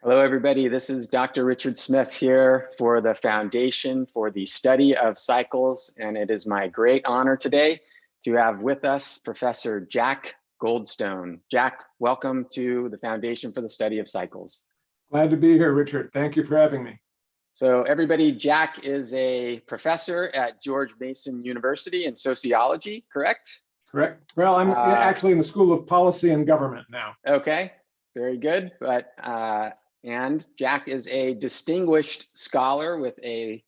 Hello, everybody. This is Dr. Richard Smith here for the Foundation for the Study of Cycles, and it is my great honor today to have with us Professor Jack Goldstone. Jack, welcome to the Foundation for the Study of Cycles. Glad to be here, Richard. Thank you for having me. So everybody, Jack is a professor at George Mason University in sociology, correct? Correct. Well, I'm actually in the School of Policy and Government now. Okay, very good. And Jack is a distinguished scholar with a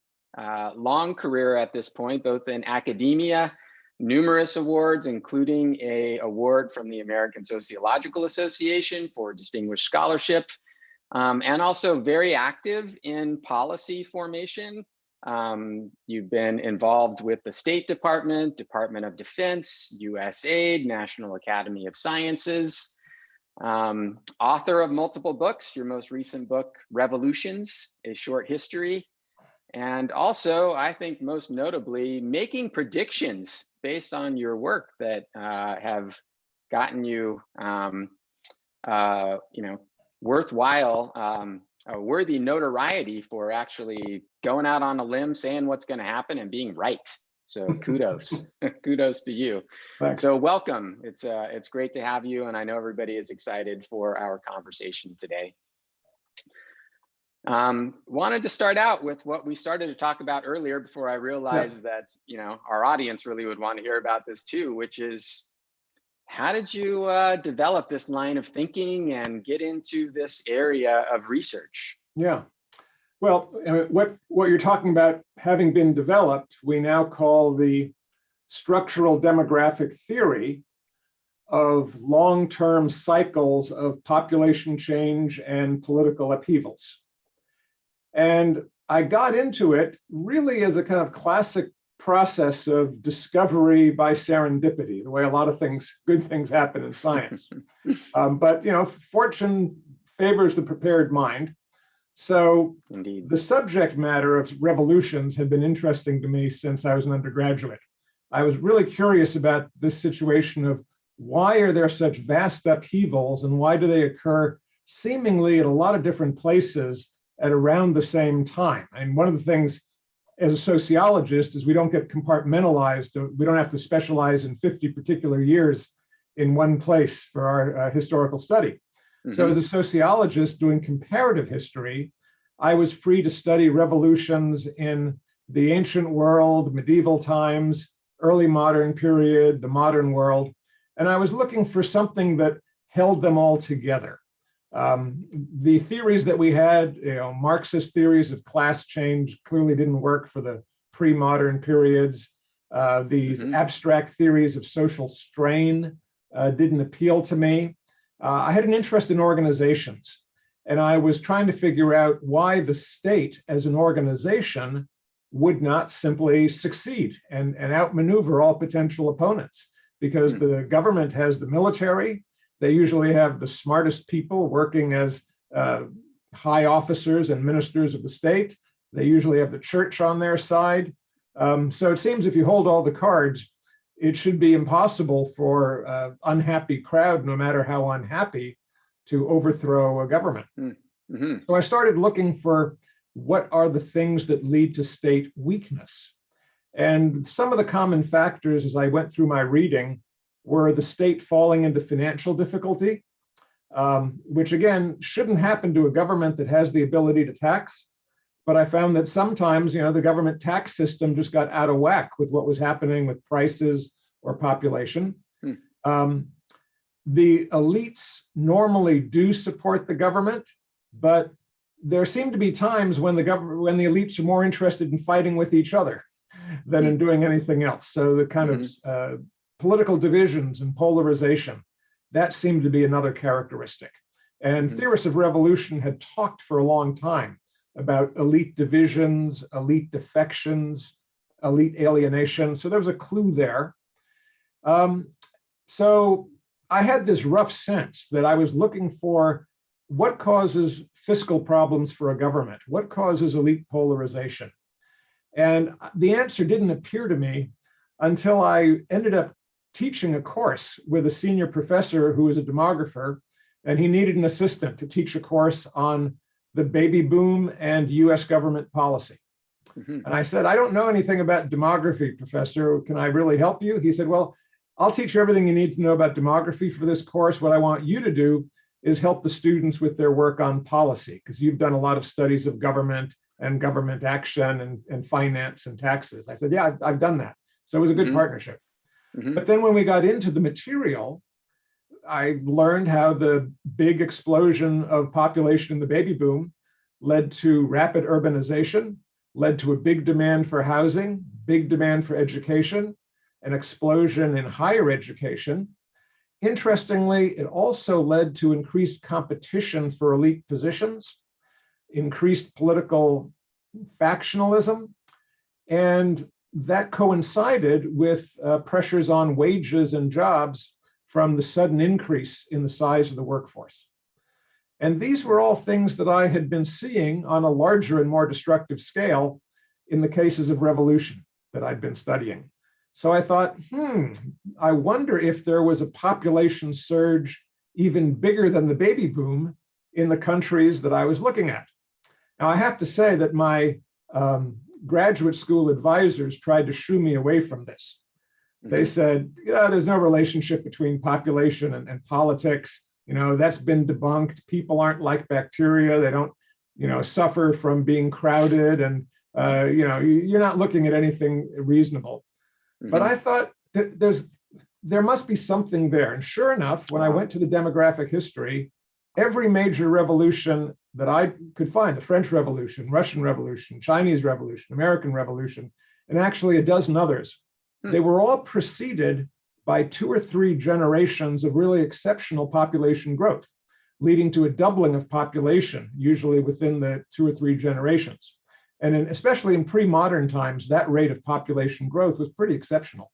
long career at this point, both in academia, numerous awards, including an award from the American Sociological Association for distinguished scholarship, and also very active in policy formation. You've been involved with the State Department, Department of Defense, USAID, National Academy of Sciences. Author of multiple books, your most recent book, Revolutions, A Short History, and also, I think most notably, making predictions based on your work that have gotten you, worthwhile, a worthy notoriety for actually going out on a limb, saying what's going to happen and being right. So kudos, kudos to you. Thanks. So welcome. It's great to have you, and I know everybody is excited for our conversation today. Wanted to start out with what we started to talk about earlier before I realized that our audience really would want to hear about this too, which is how did you develop this line of thinking and get into this area of research? Yeah. Well, what you're talking about having been developed, we now call the structural demographic theory of long-term cycles of population change and political upheavals. And I got into it really as a kind of classic process of discovery by serendipity, the way a lot of good things happen in science. But fortune favors the prepared mind. So Indeed. The subject matter of revolutions had been interesting to me since I was an undergraduate. I was really curious about this situation of why are there such vast upheavals and why do they occur seemingly at a lot of different places at around the same time? And one of the things as a sociologist is we don't get compartmentalized. We don't have to specialize in 50 particular years in one place for our historical study. Mm-hmm. So as a sociologist doing comparative history, I was free to study revolutions in the ancient world, medieval times, early modern period, the modern world. And I was looking for something that held them all together. The theories that we had, Marxist theories of class change clearly didn't work for the pre-modern periods. These abstract theories of social strain didn't appeal to me. I had an interest in organizations, and I was trying to figure out why the state as an organization would not simply succeed and outmaneuver all potential opponents, because the government has the military. They usually have the smartest people working as high officers and ministers of the state. They usually have the church on their side. So it seems if you hold all the cards, it should be impossible for an unhappy crowd, no matter how unhappy, to overthrow a government. Mm-hmm. So I started looking for what are the things that lead to state weakness. And some of the common factors as I went through my reading were the state falling into financial difficulty, which again, shouldn't happen to a government that has the ability to tax. But I found that sometimes, the government tax system just got out of whack with what was happening with prices or population. The elites normally do support the government, but there seem to be times when the elites are more interested in fighting with each other than in doing anything else. So the kind of political divisions and polarization, that seemed to be another characteristic. And theorists of revolution had talked for a long time about elite divisions, elite defections, elite alienation. So there was a clue there. So I had this rough sense that I was looking for what causes fiscal problems for a government? What causes elite polarization? And the answer didn't appear to me until I ended up teaching a course with a senior professor who was a demographer, and he needed an assistant to teach a course on the baby boom and US government policy. Mhm. And I said, I don't know anything about demography, Professor. Can I really help you? He said, well, I'll teach you everything you need to know about demography for this course. What I want you to do is help the students with their work on policy, because you've done a lot of studies of government and government action and finance and taxes. I said, yeah, I've done that. So it was a good Mhm. partnership. Mhm. But then when we got into the material, I learned how the big explosion of population in the baby boom led to rapid urbanization, led to a big demand for housing, big demand for education, an explosion in higher education. Interestingly, it also led to increased competition for elite positions, increased political factionalism, and that coincided with pressures on wages and jobs from the sudden increase in the size of the workforce. And these were all things that I had been seeing on a larger and more destructive scale in the cases of revolution that I'd been studying. So I thought, I wonder if there was a population surge even bigger than the baby boom in the countries that I was looking at. Now, I have to say that my graduate school advisors tried to shoo me away from this. They said, yeah, there's no relationship between population and politics. You know, that's been debunked. People aren't like bacteria. They don't, suffer from being crowded. And, you're not looking at anything reasonable. But I thought there must be something there. And sure enough, when I went to the demographic history, every major revolution that I could find, the French Revolution, Russian Revolution, Chinese Revolution, American Revolution, and actually a dozen others, they were all preceded by 2 or 3 generations of really exceptional population growth, leading to a doubling of population, usually within the 2 or 3 generations. And especially in pre-modern times, that rate of population growth was pretty exceptional.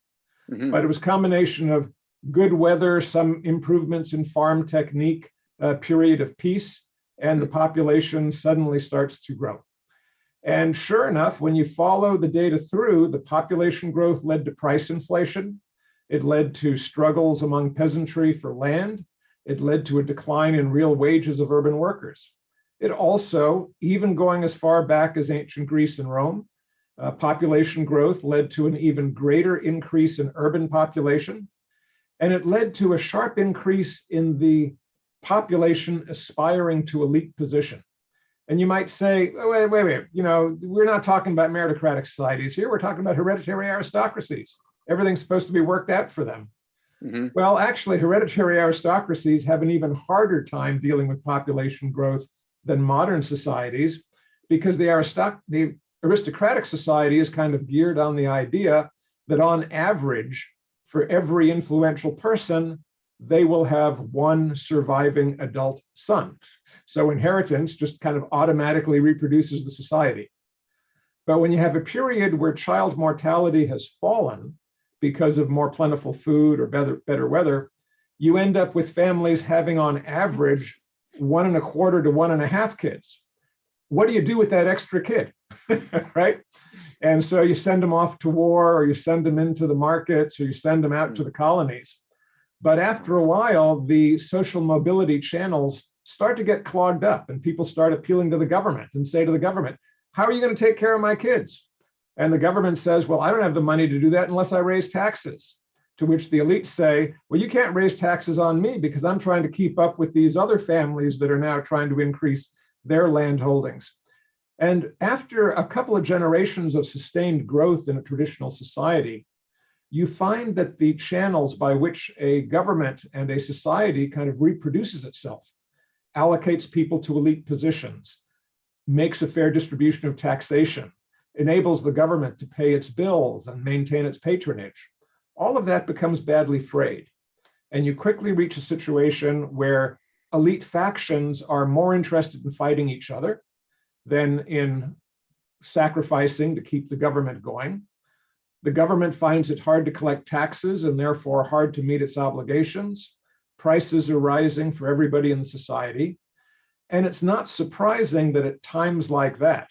But it was a combination of good weather, some improvements in farm technique, a period of peace, and the population suddenly starts to grow. And sure enough, when you follow the data through, the population growth led to price inflation. It led to struggles among peasantry for land. It led to a decline in real wages of urban workers. It also, even going as far back as ancient Greece and Rome, population growth led to an even greater increase in urban population. And it led to a sharp increase in the population aspiring to elite position. And you might say, oh, wait, we're not talking about meritocratic societies here. We're talking about hereditary aristocracies. Everything's supposed to be worked out for them. Well, actually, hereditary aristocracies have an even harder time dealing with population growth than modern societies, because the aristocratic society is kind of geared on the idea that on average, for every influential person, they will have one surviving adult son. So inheritance just kind of automatically reproduces the society. But when you have a period where child mortality has fallen because of more plentiful food or better weather, you end up with families having on average 1.25 to 1.5 kids. What do you do with that extra kid, right? And so you send them off to war, or you send them into the markets, or you send them out to the colonies. But after a while, the social mobility channels start to get clogged up, and people start appealing to the government and say to the government, how are you going to take care of my kids? And the government says, well, I don't have the money to do that unless I raise taxes. To which the elites say, well, you can't raise taxes on me because I'm trying to keep up with these other families that are now trying to increase their land holdings. And after a couple of generations of sustained growth in a traditional society, you find that the channels by which a government and a society kind of reproduces itself, allocates people to elite positions, makes a fair distribution of taxation, enables the government to pay its bills and maintain its patronage, all of that becomes badly frayed. And you quickly reach a situation where elite factions are more interested in fighting each other than in sacrificing to keep the government going. The government finds it hard to collect taxes and therefore hard to meet its obligations. Prices are rising for everybody in the society. And it's not surprising that at times like that,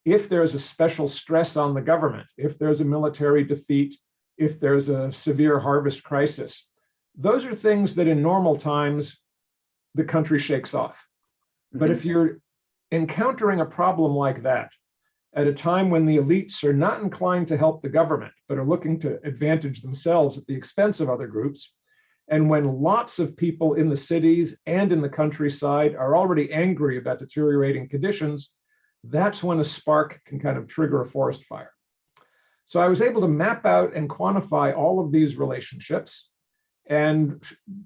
if there's a special stress on the government, if there's a military defeat, if there's a severe harvest crisis, those are things that in normal times, the country shakes off. But if you're encountering a problem like that at a time when the elites are not inclined to help the government, but are looking to advantage themselves at the expense of other groups, and when lots of people in the cities and in the countryside are already angry about deteriorating conditions, that's when a spark can kind of trigger a forest fire. So I was able to map out and quantify all of these relationships and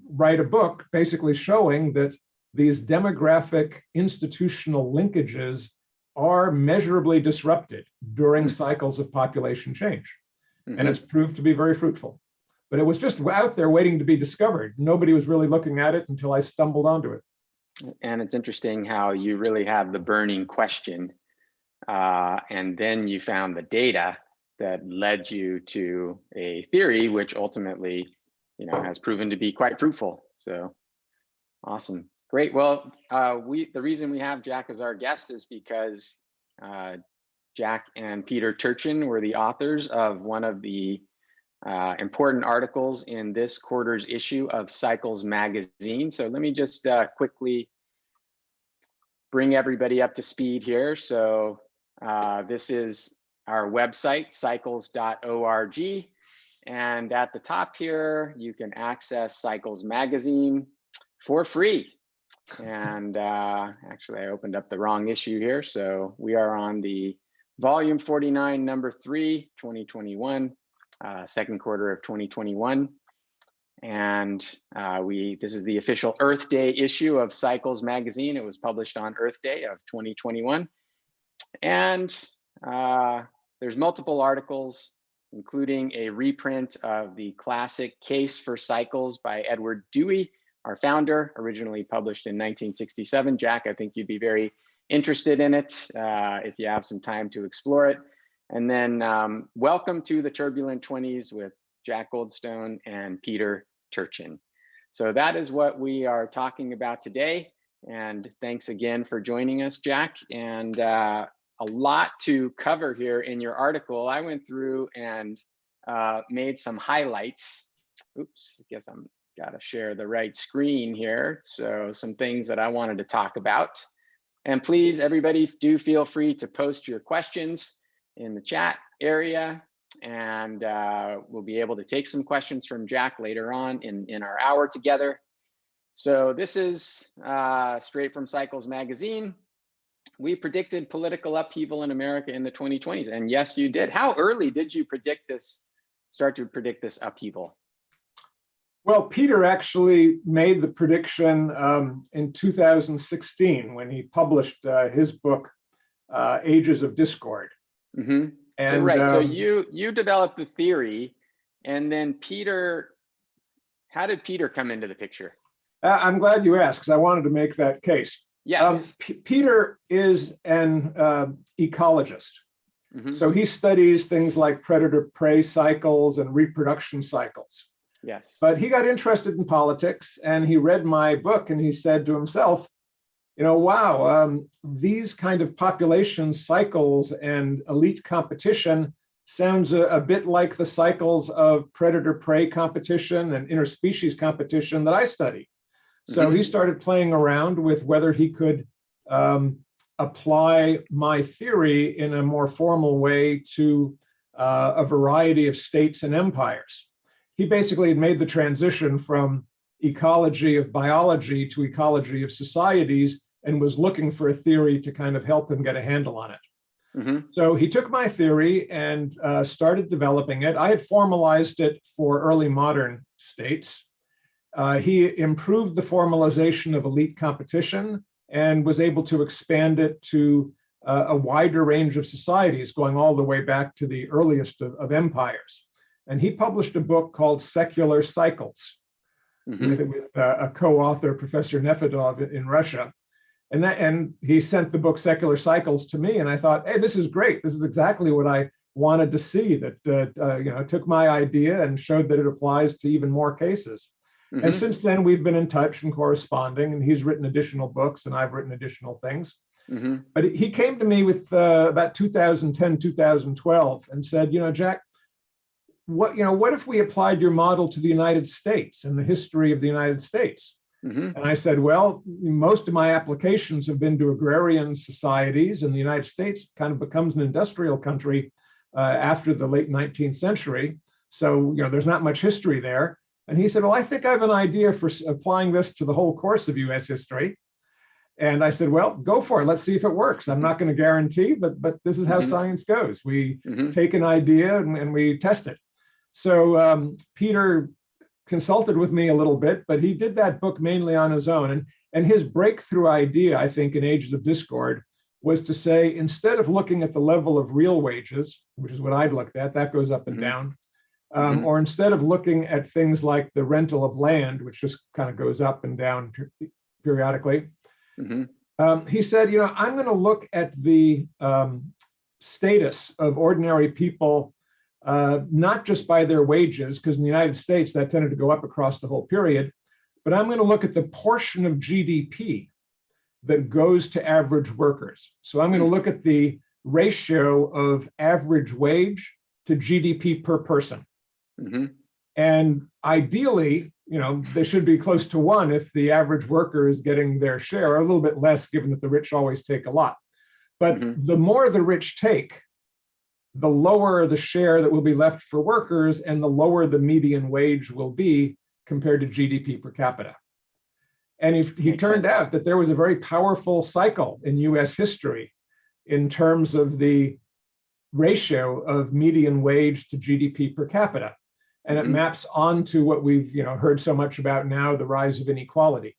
write a book basically showing that these demographic institutional linkages are measurably disrupted during cycles of population change. And it's proved to be very fruitful. But it was just out there waiting to be discovered. Nobody was really looking at it until I stumbled onto it. And it's interesting how you really had the burning question, and then you found the data that led you to a theory, which ultimately, has proven to be quite fruitful. So awesome. Great. Well, the reason we have Jack as our guest is because Jack and Peter Turchin were the authors of one of the important articles in this quarter's issue of Cycles magazine. So let me just quickly bring everybody up to speed here. So this is our website, cycles.org. And at the top here, you can access Cycles magazine for free. And actually, I opened up the wrong issue here. So we are on the volume 49, number 3, 2021, second quarter of 2021. And this is the official Earth Day issue of Cycles magazine. It was published on Earth Day of 2021. And there's multiple articles, including a reprint of the classic Case for Cycles by Edward Dewey, our founder, originally published in 1967. Jack, I think you'd be very interested in it if you have some time to explore it. And then welcome to the Turbulent Twenties with Jack Goldstone and Peter Turchin. So that is what we are talking about today. And thanks again for joining us, Jack. And a lot to cover here in your article. I went through and made some highlights. Oops, I guess I'm gotta share the right screen here. So some things that I wanted to talk about. And please, everybody, do feel free to post your questions in the chat area. And we'll be able to take some questions from Jack later on in our hour together. So this is straight from Cycles magazine. We predicted political upheaval in America in the 2020s. And yes, you did. How early did you start to predict this upheaval? Well, Peter actually made the prediction in 2016 when he published his book, Ages of Discord. Mm-hmm. And so you developed the theory, and then how did Peter come into the picture? I'm glad you asked, because I wanted to make that case. Yes. Peter is an ecologist. Mm-hmm. So he studies things like predator-prey cycles and reproduction cycles. Yes. But he got interested in politics, and he read my book, and he said to himself, wow, these kind of population cycles and elite competition sounds a bit like the cycles of predator-prey competition and interspecies competition that I study. So he started playing around with whether he could apply my theory in a more formal way to a variety of states and empires. He basically had made the transition from ecology of biology to ecology of societies and was looking for a theory to kind of help him get a handle on it. Mm-hmm. So he took my theory and started developing it. I had formalized it for early modern states. He improved the formalization of elite competition and was able to expand it to a wider range of societies, going all the way back to the earliest of empires. And he published a book called Secular Cycles with a co-author, Professor Nefedov in Russia. And he sent the book Secular Cycles to me, and I thought, hey, this is great. This is exactly what I wanted to see, that took my idea and showed that it applies to even more cases. Mm-hmm. And since then, we've been in touch and corresponding, and he's written additional books and I've written additional things. Mm-hmm. But he came to me with about 2010, 2012 and said, Jack, what if we applied your model to the United States and the history of the United States? Mm-hmm. And I said, well, most of my applications have been to agrarian societies, and the United States kind of becomes an industrial country after the late 19th century. So, there's not much history there. And he said, well, I think I have an idea for applying this to the whole course of US history. And I said, well, go for it. Let's see if it works. I'm not going to guarantee, but this is how science goes. We take an idea and we test it. So Peter consulted with me a little bit, but he did that book mainly on his own. And his breakthrough idea, I think, in Ages of Discord, was to say, instead of looking at the level of real wages, which is what I'd looked at, that goes up and down, or instead of looking at things like the rental of land, which just kind of goes up and down periodically, he said, I'm going to look at the status of ordinary people, not just by their wages, because in the United States that tended to go up across the whole period, but I'm going to look at the portion of GDP that goes to average workers. So I'm going to look at the ratio of average wage to GDP per person. And ideally, they should be close to 1 if the average worker is getting their share, or a little bit less, given that the rich always take a lot. But the more the rich take, the lower the share that will be left for workers, and the lower the median wage will be compared to GDP per capita. And he turned out that there was a very powerful cycle in US history in terms of the ratio of median wage to GDP per capita. And it maps onto what we've heard so much about now, the rise of inequality.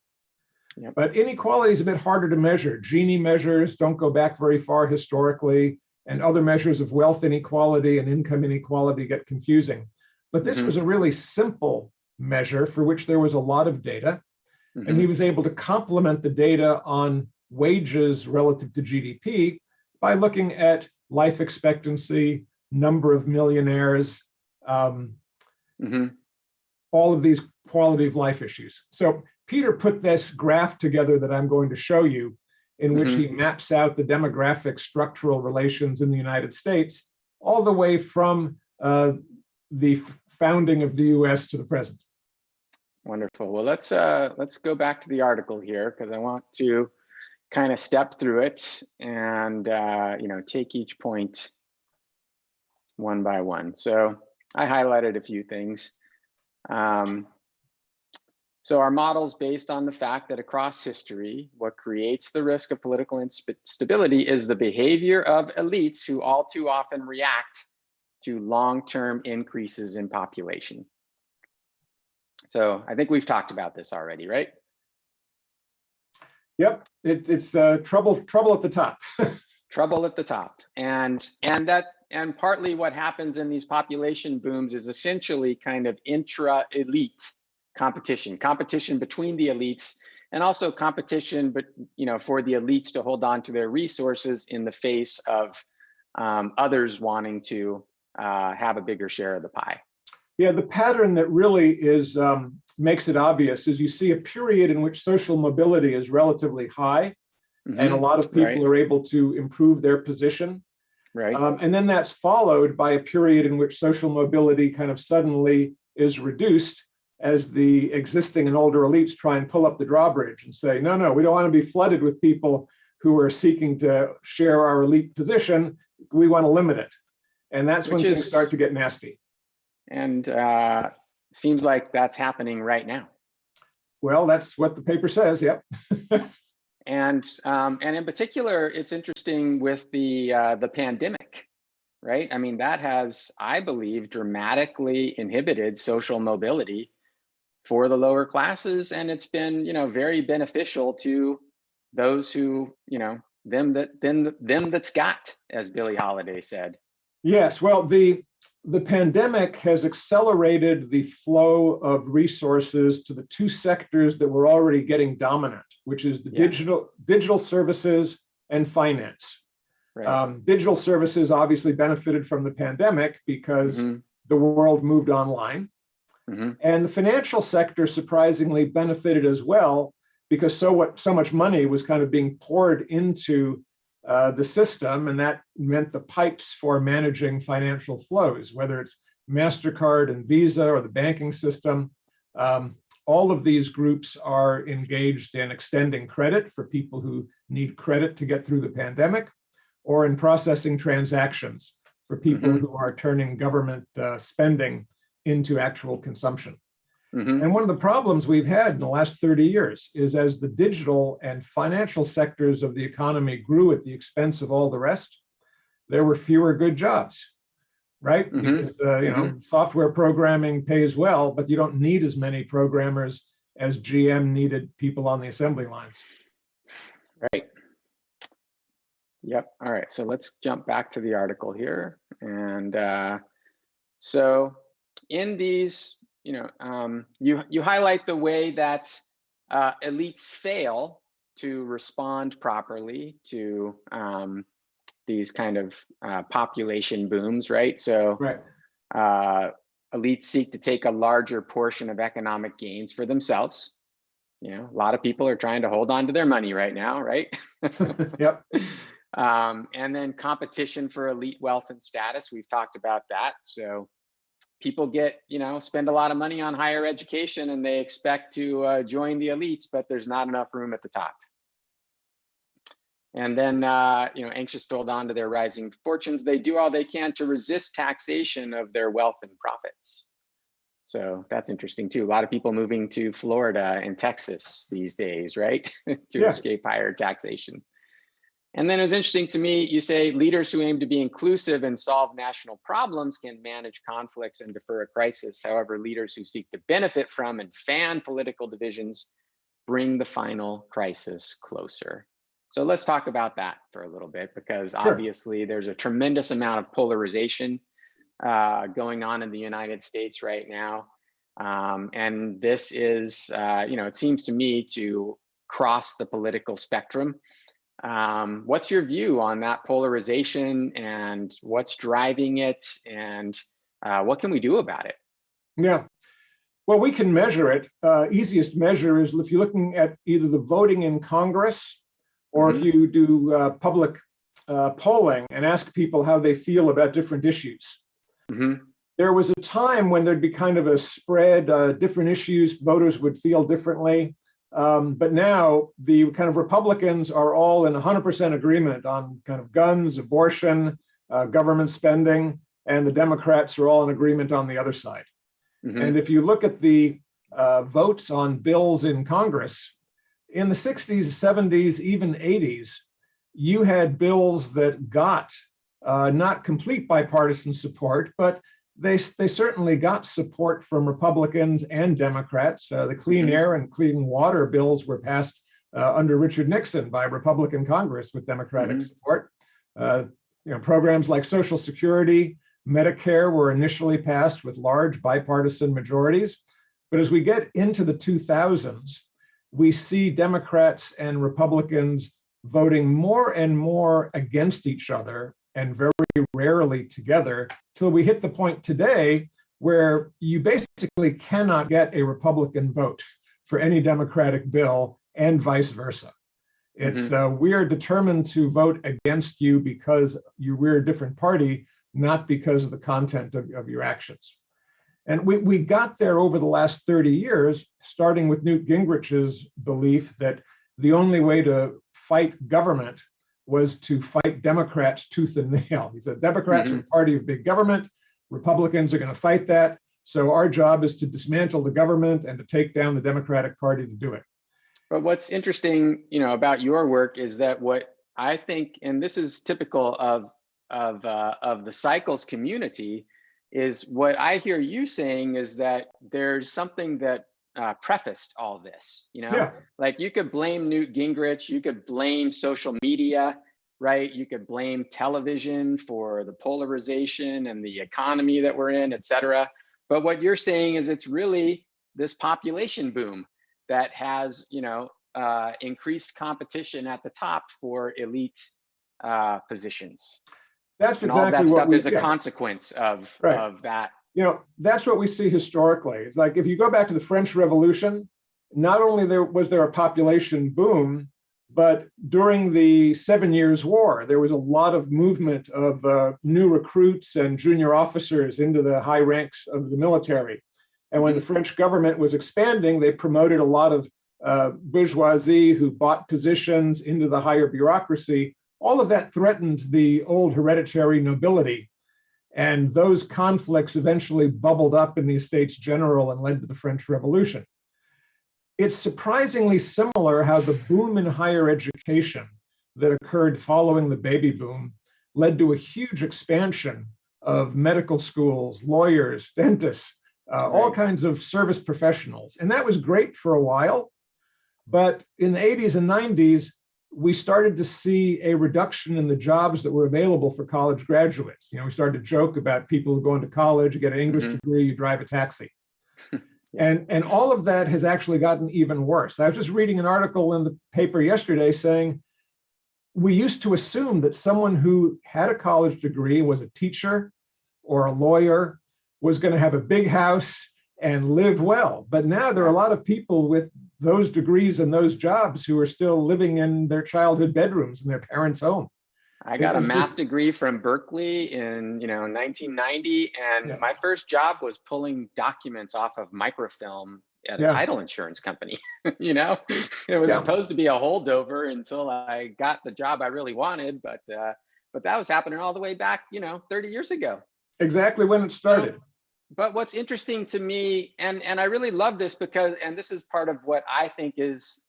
But inequality is a bit harder to measure. Gini measures don't go back very far historically, and other measures of wealth inequality and income inequality get confusing. But this was a really simple measure for which there was a lot of data. And he was able to complement the data on wages relative to GDP by looking at life expectancy, number of millionaires, all of these quality of life issues. So Peter put this graph together that I'm going to show you, in which he maps out the demographic structural relations in the United States, all the way from the founding of the US to the present. Wonderful. Well, let's go back to the article here, because I want to kind of step through it and take each point one by one. So I highlighted a few things. So our model's based on the fact that across history, what creates the risk of political instability is the behavior of elites who all too often react to long-term increases in population. So I think we've talked about this already, right? Yep, it's trouble at the top. Trouble at the top, and partly what happens in these population booms is essentially kind of intra-elite competition between the elites, and also competition, but for the elites to hold on to their resources in the face of others wanting to have a bigger share of the pie. Yeah, the pattern that really is makes it obvious is you see a period in which social mobility is relatively high, and a lot of people are able to improve their position. And then that's followed by a period in which social mobility kind of suddenly is reduced, as the existing and older elites try and pull up the drawbridge and say, no, we don't want to be flooded with people who are seeking to share our elite position. We want to limit it. And that's when things start to get nasty. And seems like that's happening right now. Well, that's what the paper says, yep. And in particular, it's interesting with the pandemic, right? I mean, that has, I believe, dramatically inhibited social mobility for the lower classes, and it's been, very beneficial to those who, them that's got, as Billie Holiday said. Yes, well, the pandemic has accelerated the flow of resources to the two sectors that were already getting dominant, which is the digital services and finance. Digital services obviously benefited from the pandemic because the world moved online. And the financial sector surprisingly benefited as well, because so much money was kind of being poured into the system, and that meant the pipes for managing financial flows, whether it's MasterCard and Visa or the banking system, all of these groups are engaged in extending credit for people who need credit to get through the pandemic, or in processing transactions for people who are turning government spending into actual consumption. And one of the problems we've had in the last 30 years is, as the digital and financial sectors of the economy grew at the expense of all the rest, there were fewer good jobs, right? Because software programming pays well, but you don't need as many programmers as GM needed people on the assembly lines. Right. Yep. All right. So let's jump back to the article here. And so in these, you highlight the way that elites fail to respond properly to these kind of population booms, right? So elites seek to take a larger portion of economic gains for themselves. A lot of people are trying to hold on to their money right now, right? Yep. And then competition for elite wealth and status. We've talked about that. So people spend a lot of money on higher education and they expect to join the elites, but there's not enough room at the top. And then, anxious to hold on to their rising fortunes, they do all they can to resist taxation of their wealth and profits. So that's interesting too. A lot of people moving to Florida and Texas these days, right? To escape higher taxation. And then it was interesting to me, you say leaders who aim to be inclusive and solve national problems can manage conflicts and defer a crisis. However, leaders who seek to benefit from and fan political divisions bring the final crisis closer. So let's talk about that for a little bit, because obviously there's a tremendous amount of polarization going on in the United States right now. And this is, it seems to me to cross the political spectrum. What's your view on that polarization, and what's driving it, and what can we do about it? Yeah, well, we can measure it. Easiest measure is if you're looking at either the voting in Congress, or if you do public polling and ask people how they feel about different issues. There was a time when there'd be kind of a spread, different issues, voters would feel differently. But now the kind of Republicans are all in 100% agreement on kind of guns, abortion, government spending, and the Democrats are all in agreement on the other side. And if you look at the votes on bills in Congress, in the 60s, 70s, even 80s, you had bills that got not complete bipartisan support, but they certainly got support from Republicans and Democrats. The Clean Air and Clean Water bills were passed under Richard Nixon by Republican Congress with Democratic support. Programs like Social Security, Medicare were initially passed with large bipartisan majorities. But as we get into the 2000s, we see Democrats and Republicans voting more and more against each other, and very rarely together, till we hit the point today where you basically cannot get a Republican vote for any Democratic bill, and vice versa. It's we are determined to vote against you because we're a different party, not because of the content of your actions. And we got there over the last 30 years, starting with Newt Gingrich's belief that the only way to fight government was to fight Democrats tooth and nail. He said, Democrats are the party of big government, Republicans are going to fight that. So our job is to dismantle the government and to take down the Democratic Party to do it. But what's interesting, about your work is that what I think, and this is typical of the cycles community, is what I hear you saying is that there's something that prefaced all this, like you could blame Newt Gingrich, you could blame social media, right? You could blame television for the polarization and the economy that we're in, et cetera. But what you're saying is it's really this population boom that has, increased competition at the top for elite positions. That's and exactly all that what stuff is a consequence of that. That's what we see historically. It's like if you go back to the French Revolution, not only was there a population boom, but during the 7 Years' War, there was a lot of movement of new recruits and junior officers into the high ranks of the military. And when the French government was expanding, they promoted a lot of bourgeoisie who bought positions into the higher bureaucracy. All of that threatened the old hereditary nobility. And those conflicts eventually bubbled up in the Estates General and led to the French Revolution. It's surprisingly similar how the boom in higher education that occurred following the baby boom led to a huge expansion of medical schools, lawyers, dentists, all kinds of service professionals. And that was great for a while. But in the 80s and 90s, we started to see a reduction in the jobs that were available for college graduates. We started to joke about people who go into college, you get an English degree, you drive a taxi. And all of that has actually gotten even worse. I was just reading an article in the paper yesterday saying, we used to assume that someone who had a college degree, was a teacher or a lawyer, was going to have a big house and live well. But now there are a lot of people with those degrees and those jobs who are still living in their childhood bedrooms in their parents' home. I got a math degree from Berkeley in 1990, and my first job was pulling documents off of microfilm at a title insurance company. It was supposed to be a holdover until I got the job I really wanted, but that was happening all the way back 30 years ago. Exactly when it started. But what's interesting to me, and I really love this because, and this is part of what I think is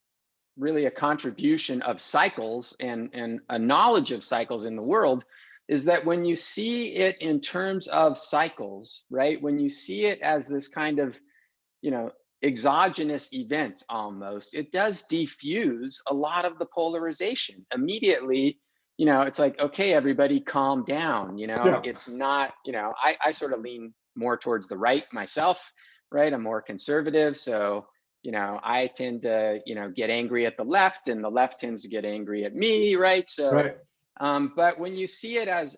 really a contribution of cycles and a knowledge of cycles in the world, is that when you see it in terms of cycles, right? When you see it as this kind of, exogenous event almost, it does diffuse a lot of the polarization immediately. It's like, okay, everybody calm down. It's not, I sort of lean more towards the right myself, right? I'm more conservative. So, I tend to, get angry at the left, and the left tends to get angry at me, right? So, but when you see it as,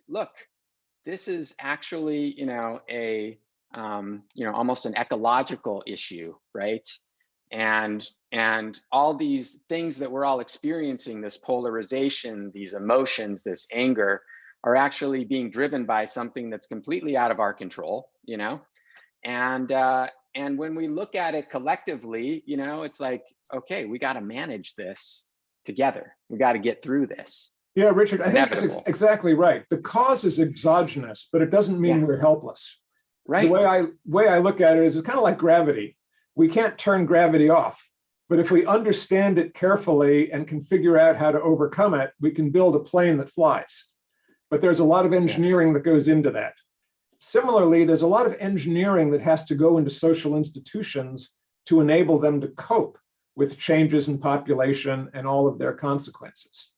look, this is actually, almost an ecological issue, right? And all these things that we're all experiencing, this polarization, these emotions, this anger, are actually being driven by something that's completely out of our control, and when we look at it collectively, it's like, okay, we got to manage this together. We got to get through this. Yeah, Richard, I think that's exactly right. The cause is exogenous, but it doesn't mean we're helpless. Right. The way I look at it is it's kind of like gravity. We can't turn gravity off, but if we understand it carefully and can figure out how to overcome it, we can build a plane that flies. But there's a lot of engineering that goes into that. Similarly, there's a lot of engineering that has to go into social institutions to enable them to cope with changes in population and all of their consequences.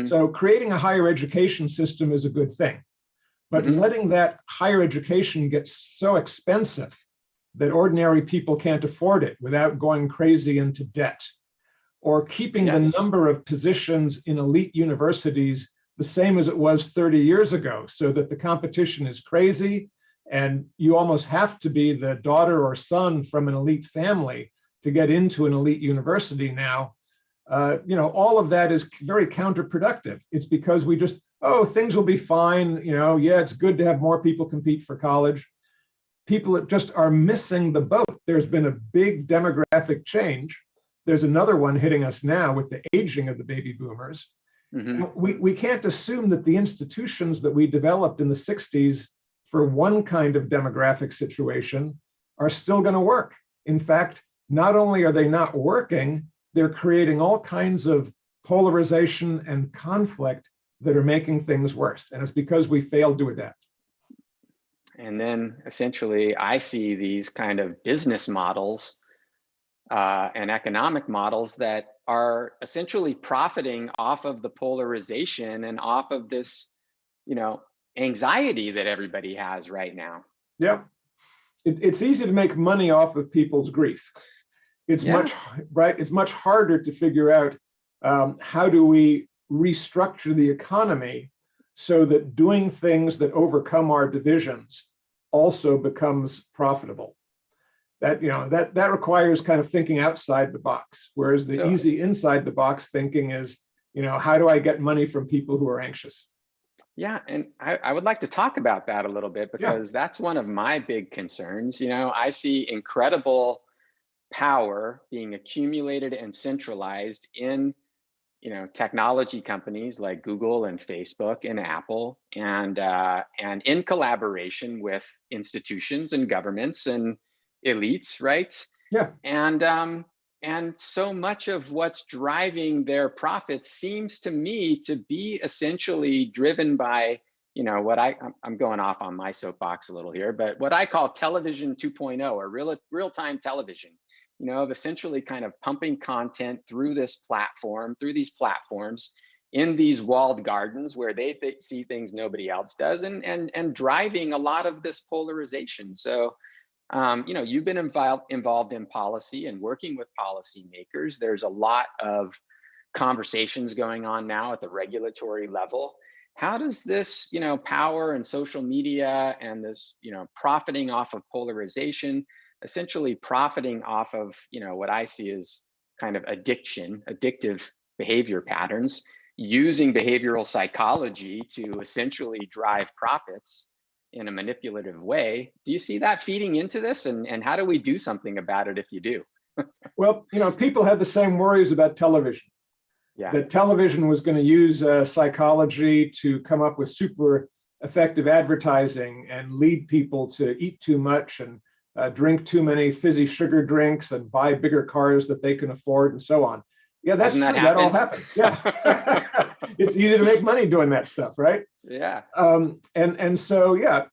So creating a higher education system is a good thing, but letting that higher education get so expensive that ordinary people can't afford it without going crazy into debt, or keeping the number of positions in elite universities the same as it was 30 years ago, so that the competition is crazy and you almost have to be the daughter or son from an elite family to get into an elite university now. All of that is very counterproductive. It's because we just, things will be fine. It's good to have more people compete for college. People that just are missing the boat. There's been a big demographic change. There's another one hitting us now with the aging of the baby boomers. We can't assume that the institutions that we developed in the 60s for one kind of demographic situation are still going to work. In fact, not only are they not working, they're creating all kinds of polarization and conflict that are making things worse. And it's because we failed to adapt. And then essentially, I see these kind of business models and economic models that are essentially profiting off of the polarization and off of this, anxiety that everybody has right now. Yeah, it's easy to make money off of people's grief. It's It's much harder to figure out how do we restructure the economy so that doing things that overcome our divisions also becomes profitable. That that requires kind of thinking outside the box, whereas the easy inside the box thinking is, how do I get money from people who are anxious? Yeah, and I would like to talk about that a little bit Yeah, because that's one of my big concerns. I see incredible power being accumulated and centralized in technology companies like Google and Facebook and Apple, and in collaboration with institutions and governments and elites, right? yeah. And so much of what's driving their profits seems to me to be essentially driven by what I'm going off on my soapbox a little here, but what I call television 2.0, or real-time television, of essentially kind of pumping content through these platforms in these walled gardens where they see things nobody else does, and driving a lot of this polarization. So you've been involved in policy and working with policymakers. There's a lot of conversations going on now at the regulatory level. How does this, power and social media and this, profiting off of polarization, essentially profiting off of, what I see as kind of addictive behavior patterns, using behavioral psychology to essentially drive profits in a manipulative way. Do you see that feeding into this? And how do we do something about it if you do? Well, people had the same worries about television. Yeah. That television was going to use psychology to come up with super effective advertising and lead people to eat too much and drink too many fizzy sugar drinks and buy bigger cars that they can afford and so on. Yeah, that's Hasn't true. that That all happened. Yeah. It's easy to make money doing that stuff, right? Yeah. And so, yeah.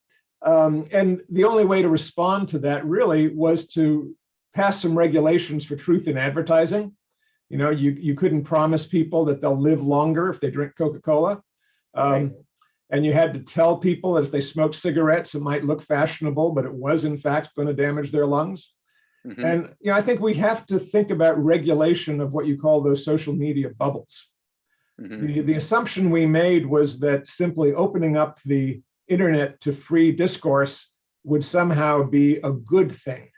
And the only way to respond to that really was to pass some regulations for truth in advertising. You couldn't promise people that they'll live longer if they drink Coca-Cola. Right. And you had to tell people that if they smoked cigarettes, it might look fashionable, but it was in fact going to damage their lungs. Mm-hmm. And I think we have to think about regulation of what you call those social media bubbles. Mm-hmm. The assumption we made was that simply opening up the internet to free discourse would somehow be a good thing.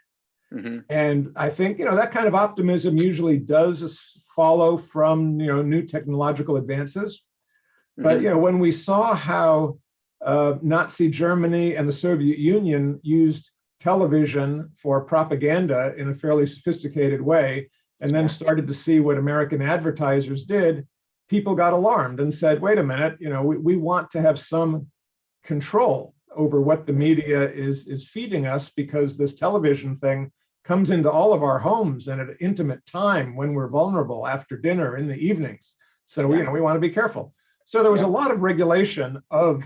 Mm-hmm. And I think that kind of optimism usually does follow from new technological advances. But when we saw how Nazi Germany and the Soviet Union used television for propaganda in a fairly sophisticated way, and then started to see what American advertisers did, people got alarmed and said, wait a minute, we want to have some control over what the media is feeding us, because this television thing comes into all of our homes and at an intimate time when we're vulnerable after dinner in the evenings. So we want to be careful. So there was a lot of regulation of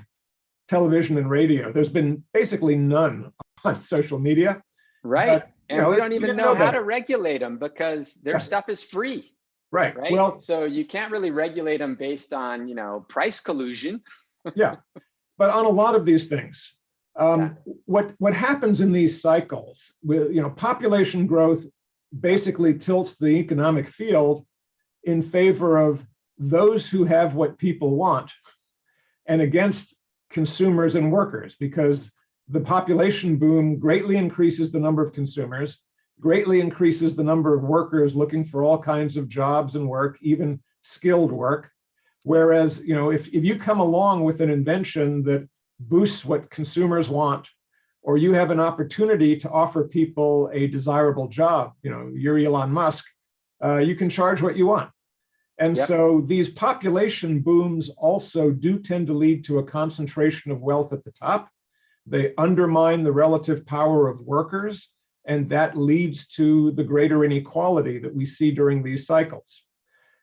television and radio. There's been basically none on social media. Right. But, and we don't even know how to regulate them because their stuff is free. Right. Well, so you can't really regulate them based on, price collusion. Yeah. But on a lot of these things, what happens in these cycles with, population growth basically tilts the economic field in favor of those who have what people want and against consumers and workers, because the population boom greatly increases the number of consumers, greatly increases the number of workers looking for all kinds of jobs and work, even skilled work. Whereas, if you come along with an invention that boosts what consumers want, or you have an opportunity to offer people a desirable job, you're Elon Musk, you can charge what you want. And so these population booms also do tend to lead to a concentration of wealth at the top. They undermine the relative power of workers, and that leads to the greater inequality that we see during these cycles.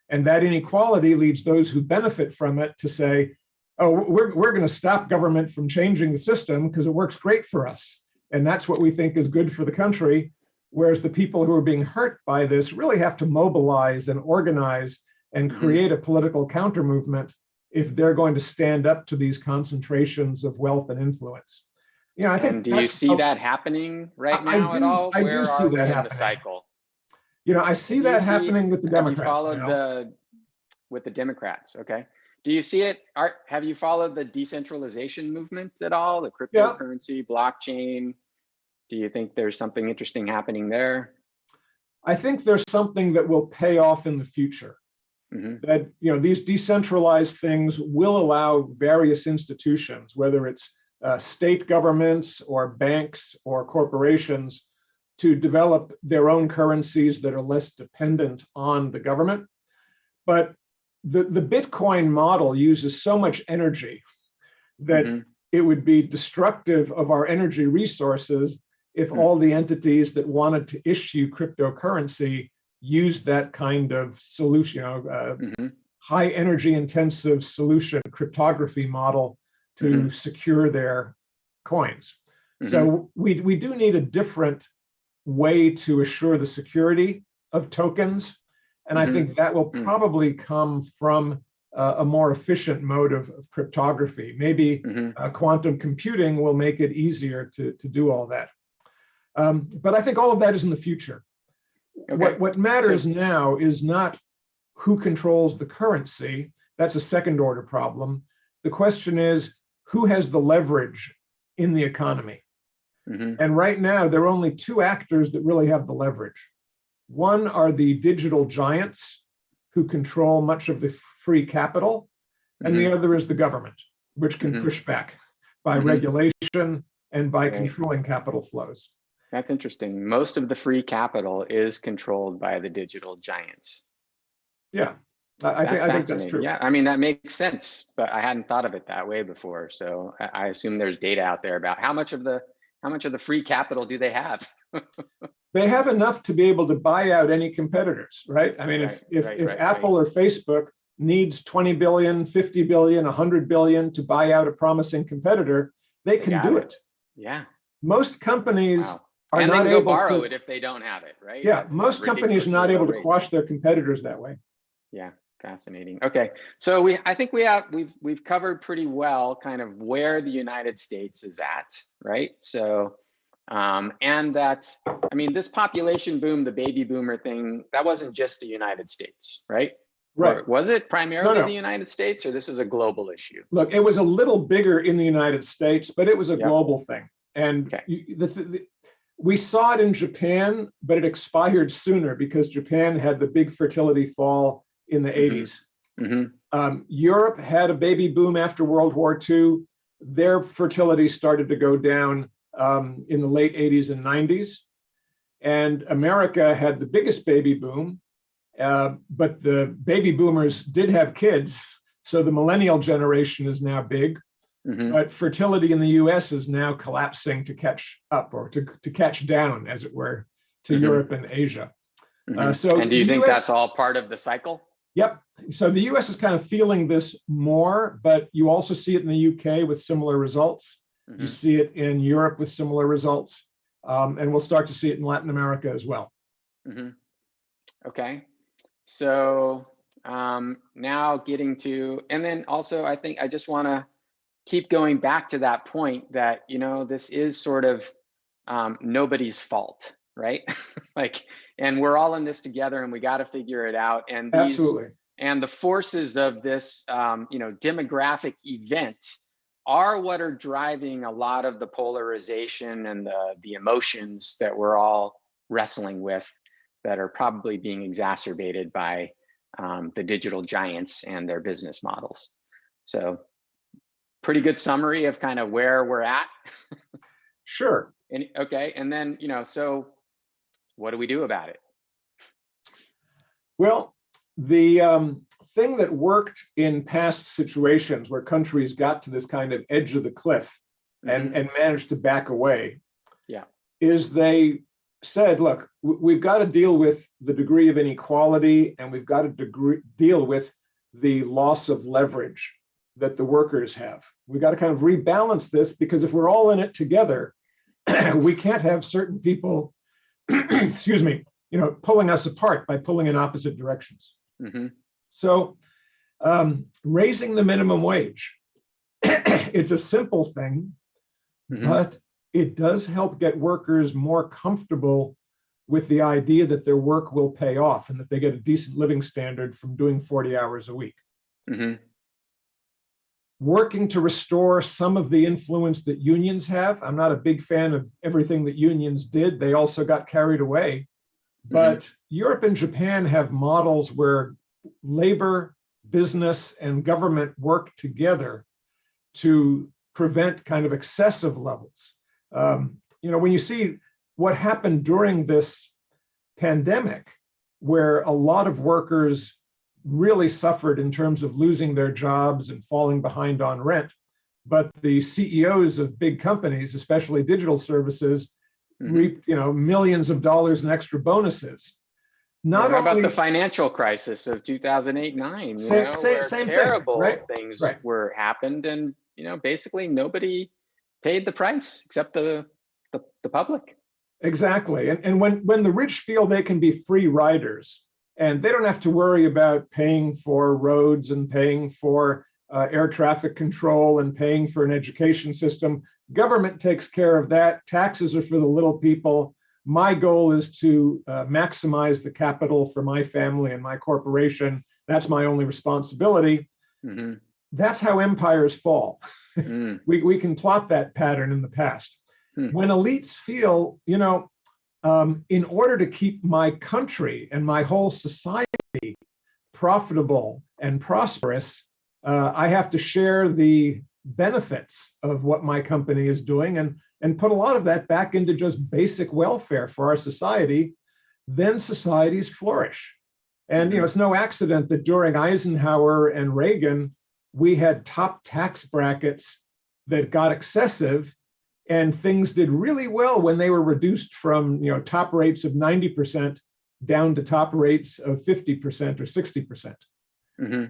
And that inequality leads those who benefit from it to say, oh, we're going to stop government from changing the system because it works great for us. And that's what we think is good for the country. Whereas the people who are being hurt by this really have to mobilize and organize and create a political counter movement if they're going to stand up to these concentrations of wealth and influence. I think. And do you see that happening right now at all? I do see that happening. In the cycle? I see that happening with the Democrats. Have you followed with the Democrats? Okay. Do you see it? Have you followed the decentralization movement at all? The cryptocurrency, blockchain? Do you think there's something interesting happening there? I think there's something that will pay off in the future. that these decentralized things will allow various institutions, whether it's state governments or banks or corporations, to develop their own currencies that are less dependent on the government. But the Bitcoin model uses so much energy that it would be destructive of our energy resources if all the entities that wanted to issue cryptocurrency used that kind of solution, high energy intensive solution cryptography model to secure their coins. So we do need a different way to assure the security of tokens. And I think that will probably come from a more efficient mode of cryptography. Maybe quantum computing will make it easier to do all that. But I think all of that is in the future. Okay. What matters now is not who controls the currency. That's a second order problem. The question is, who has the leverage in the economy? And right now, there are only two actors that really have the leverage. One are the digital giants who control much of the free capital, and the other is the government, which can push back by regulation and by controlling capital flows. That's interesting. Most of the free capital is controlled by the digital giants. Yeah, I think that's true. Yeah, I mean, that makes sense, but I hadn't thought of it that way before. So I assume there's data out there about how much of the free capital do they have? They have enough to be able to buy out any competitors, right? I mean, if Apple or Facebook needs 20 billion, 50 billion, 100 billion to buy out a promising competitor, they can do it. Yeah. Most companies are not able to borrow it if they don't have it, right? Yeah, most companies are not able to quash their competitors that way. Yeah, fascinating. Okay, so I think we've covered pretty well kind of where the United States is at, right? So, and that, I mean, this population boom, the baby boomer thing, that wasn't just the United States, right? Right. Or was it primarily the United States, or this is a global issue? Look, it was a little bigger in the United States, but it was a global thing. And we saw it in Japan, but it expired sooner because Japan had the big fertility fall in the 80s. Europe had a baby boom after World War II. Their fertility started to go down in the late 80s and 90s. And America had the biggest baby boom, but the baby boomers did have kids. So the millennial generation is now big. But fertility in the US is now collapsing to catch up, or to catch down, as it were, to Europe and Asia. And do you think that's all part of the cycle? Yep. So the US is kind of feeling this more, but you also see it in the UK with similar results. You see it in Europe with similar results. And we'll start to see it in Latin America as well. Okay. So now getting to, and then also I think I just want to keep going back to that point that, this is sort of nobody's fault, right? And we're all in this together, and we got to figure it out. And and the forces of this, demographic event are what are driving a lot of the polarization and the emotions that we're all wrestling with, that are probably being exacerbated by the digital giants and their business models. So, pretty good summary of kind of where we're at. Sure. And and then, so what do we do about it? Well, the thing that worked in past situations where countries got to this kind of edge of the cliff and managed to back away, is they said, look, we've got to deal with the degree of inequality, and we've got to deal with the loss of leverage that the workers have. We've got to kind of rebalance this, because if we're all in it together, we can't have certain people, excuse me, pulling us apart by pulling in opposite directions. So raising the minimum wage, it's a simple thing, but it does help get workers more comfortable with the idea that their work will pay off and that they get a decent living standard from doing 40 hours a week. Working to restore some of the influence that unions have. I'm not a big fan of everything that unions did. They also got carried away. But Europe and Japan have models where labor, business, and government work together to prevent kind of excessive levels. When you see what happened during this pandemic, where a lot of workers really suffered in terms of losing their jobs and falling behind on rent, but the CEOs of big companies, especially digital services, reaped millions of dollars in extra bonuses. Not how about the financial crisis of 2008-9, where terrible things were happened, and basically nobody paid the price except the public. Exactly. And when the rich feel they can be free riders and they don't have to worry about paying for roads and paying for air traffic control and paying for an education system, government takes care of that. Taxes are for the little people. My goal is to maximize the capital for my family and my corporation. That's my only responsibility. Mm-hmm. That's how empires fall. We can plot that pattern in the past. When elites feel, in order to keep my country and my whole society profitable and prosperous, I have to share the benefits of what my company is doing and put a lot of that back into just basic welfare for our society, then societies flourish. And it's no accident that during Eisenhower and Reagan, we had top tax brackets that got excessive, and things did really well when they were reduced from top rates of 90% down to top rates of 50% or 60%. Mm-hmm.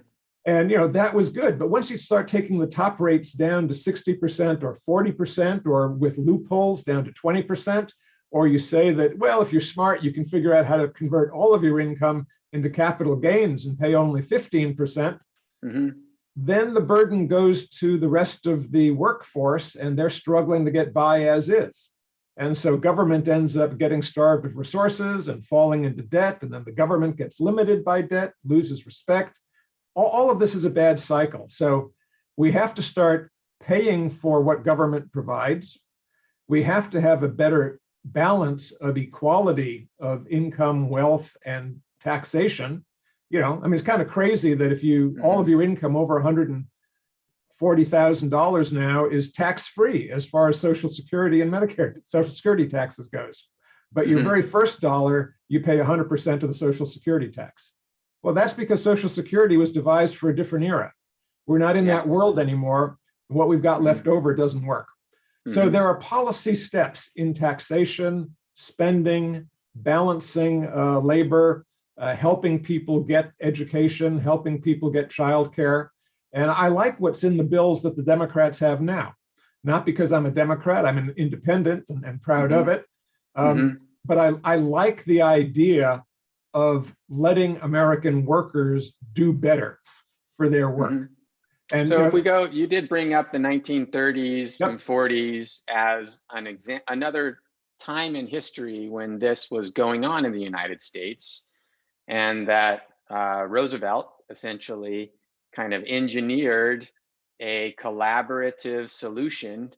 And that was good. But once you start taking the top rates down to 60% or 40%, or with loopholes down to 20%, or you say that, well, if you're smart, you can figure out how to convert all of your income into capital gains and pay only 15%, then the burden goes to the rest of the workforce, and they're struggling to get by as is. And so government ends up getting starved of resources and falling into debt, and then the government gets limited by debt, loses respect. All of this is a bad cycle. So we have to start paying for what government provides. We have to have a better balance of equality of income, wealth, and taxation. It's kind of crazy that if all of your income over $140,000 now is tax-free as far as Social Security and Medicare, Social Security taxes goes. But your very first dollar, you pay 100% of the Social Security tax. Well, that's because Social Security was devised for a different era. We're not in that world anymore. What we've got left over doesn't work. So there are policy steps in taxation, spending, balancing labor, helping people get education, helping people get childcare. And I like what's in the bills that the Democrats have now. Not because I'm a Democrat, I'm an independent and proud of it. But I like the idea of letting American workers do better for their work. And so if we go, you did bring up the 1930s and 40s as another time in history when this was going on in the United States, and that Roosevelt essentially kind of engineered a collaborative solution.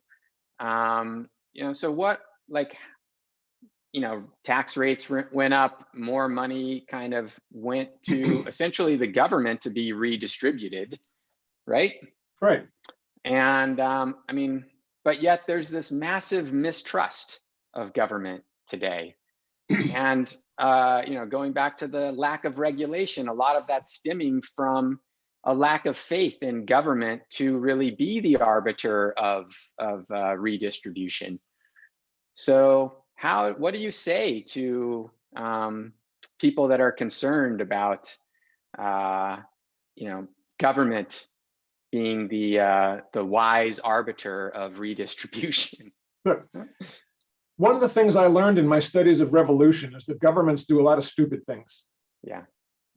So what, tax rates went up, more money kind of went to essentially the government to be redistributed, right? Right. And but yet there's this massive mistrust of government today. And going back to the lack of regulation, a lot of that's stemming from a lack of faith in government to really be the arbiter of redistribution. So what do you say to people that are concerned about government being the wise arbiter of redistribution? Look, one of the things I learned in my studies of revolution is that governments do a lot of stupid things. Yeah.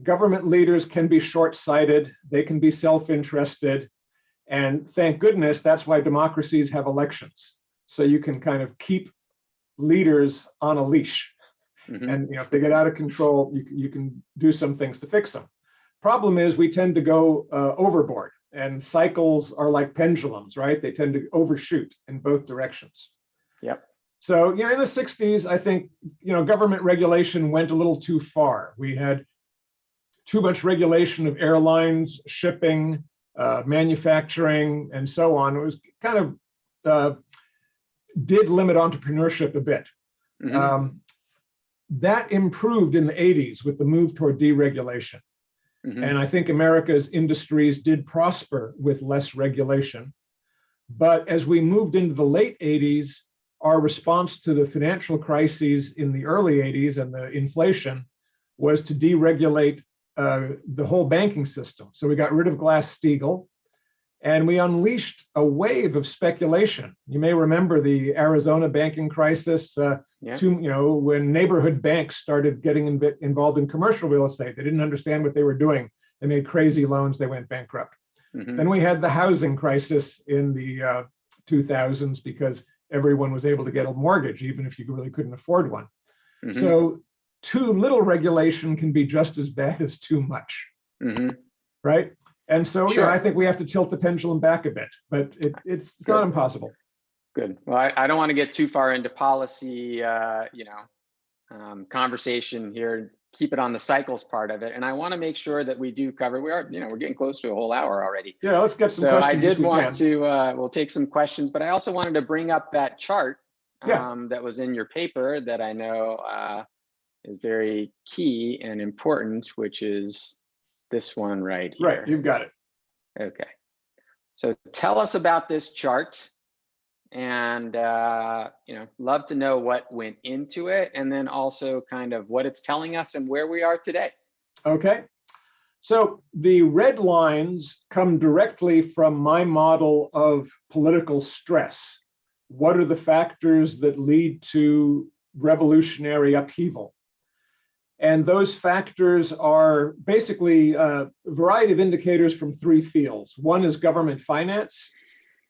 Government leaders can be short-sighted, they can be self-interested, and thank goodness that's why democracies have elections. So you can kind of keep leaders on a leash. And if they get out of control, you can do some things to fix them. Problem is we tend to go overboard, and cycles are like pendulums, right? They tend to overshoot in both directions. Yep. So in the 60s, I think government regulation went a little too far. We had too much regulation of airlines, shipping, manufacturing, and so on. It was kind of did limit entrepreneurship a bit. That improved in the 80s with the move toward deregulation. And I think America's industries did prosper with less regulation. But as we moved into the late 80s, our response to the financial crises in the early 80s and the inflation was to deregulate the whole banking system. So we got rid of Glass-Steagall, and we unleashed a wave of speculation. You may remember the Arizona banking crisis, when neighborhood banks started getting involved in commercial real estate. They didn't understand what they were doing. They made crazy loans. They went bankrupt. Then we had the housing crisis in the 2000s because everyone was able to get a mortgage, even if you really couldn't afford one. So too little regulation can be just as bad as too much, right? And so, I think we have to tilt the pendulum back a bit, but it's not impossible. Good. Well, I don't want to get too far into policy, conversation here. Keep it on the cycles part of it, and I want to make sure that we do cover. We're getting close to a whole hour already. Yeah, let's get some questions. So I did want to. We'll take some questions, but I also wanted to bring up that chart that was in your paper that I know is very key and important, which is this one right here. Right, you've got it. Okay. So tell us about this chart, and love to know what went into it, and then also kind of what it's telling us and where we are today. Okay. So the red lines come directly from my model of political stress. What are the factors that lead to revolutionary upheaval? And those factors are basically a variety of indicators from three fields. One is government finance.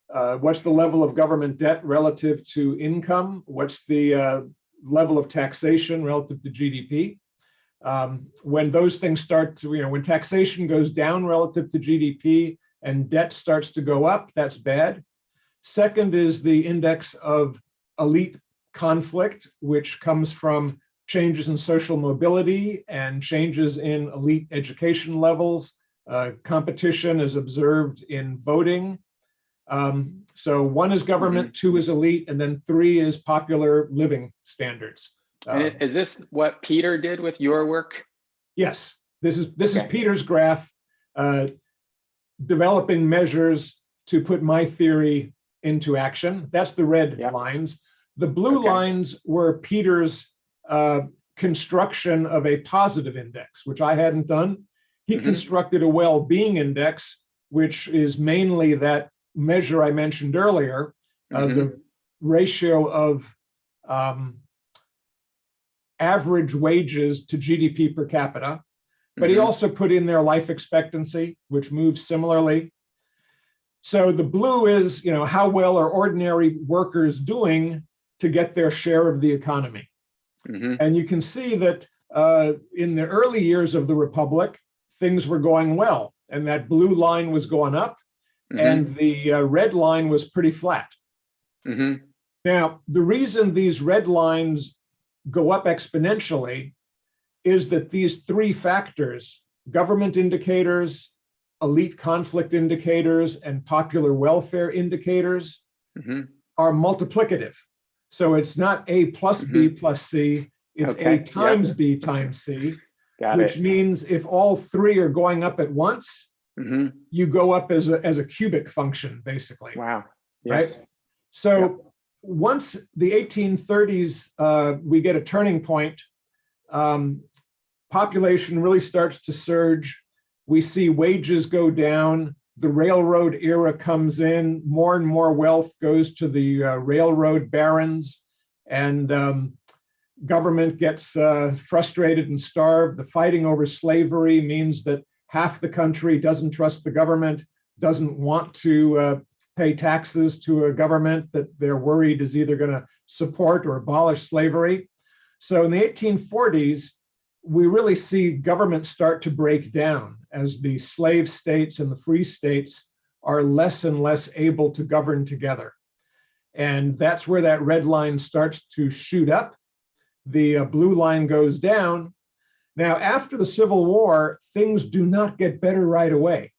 What's the level of government debt relative to income? What's the level of taxation relative to GDP? When those things start to, when taxation goes down relative to GDP and debt starts to go up, that's bad. Second is the index of elite conflict, which comes from changes in social mobility and changes in elite education levels. Competition is observed in voting. So one is government, two is elite, and then three is popular living standards. And is this what Peter did with your work? Yes, this is Peter's graph, developing measures to put my theory into action. That's the red lines. The blue lines were Peter's construction of a positive index, which I hadn't done. He constructed a well-being index, which is mainly that measure I mentioned earlier, the ratio of average wages to GDP per capita. But he also put in there life expectancy, which moves similarly. So the blue is, how well are ordinary workers doing to get their share of the economy? And you can see that in the early years of the Republic, things were going well, and that blue line was going up, and the red line was pretty flat. Now, the reason these red lines go up exponentially is that these three factors, government indicators, elite conflict indicators, and popular welfare indicators, are multiplicative. So it's not A plus B plus C, it's A times B times C, which means if all three are going up at once, you go up as a cubic function, basically. Wow. Yes. Right? So once the 1830s, we get a turning point, population really starts to surge. We see wages go down. The railroad era comes in. More and more wealth goes to the railroad barons, and government gets frustrated and starved. The fighting over slavery means that half the country doesn't trust the government, doesn't want to pay taxes to a government that they're worried is either going to support or abolish slavery. So in the 1840s, we really see government start to break down as the slave states and the free states are less and less able to govern together. And that's where that red line starts to shoot up. The blue line goes down. Now, after the Civil War, things do not get better right away.